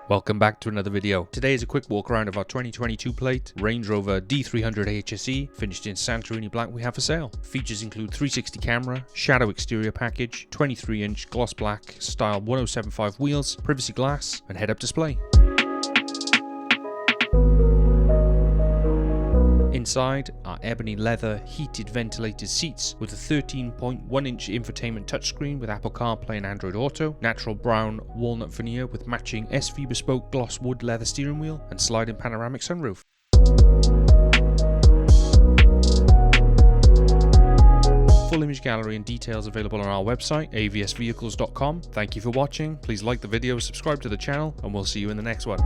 Welcome back to another video. Today is a quick walk around of our 2022 plate Range Rover D300 HSE finished in Santorini Black we have for sale. Features include 360 camera, shadow exterior package, 23-inch gloss black style 1075 wheels, privacy glass and head-up display. Inside are ebony leather heated ventilated seats with a 13.1-inch infotainment touchscreen with Apple CarPlay and Android Auto, natural brown walnut veneer with matching SV bespoke gloss wood leather steering wheel and sliding panoramic sunroof. Full image gallery and details available on our website avsvehicles.com. Thank you for watching. Please like the video, subscribe to the channel, and we'll see you in the next one.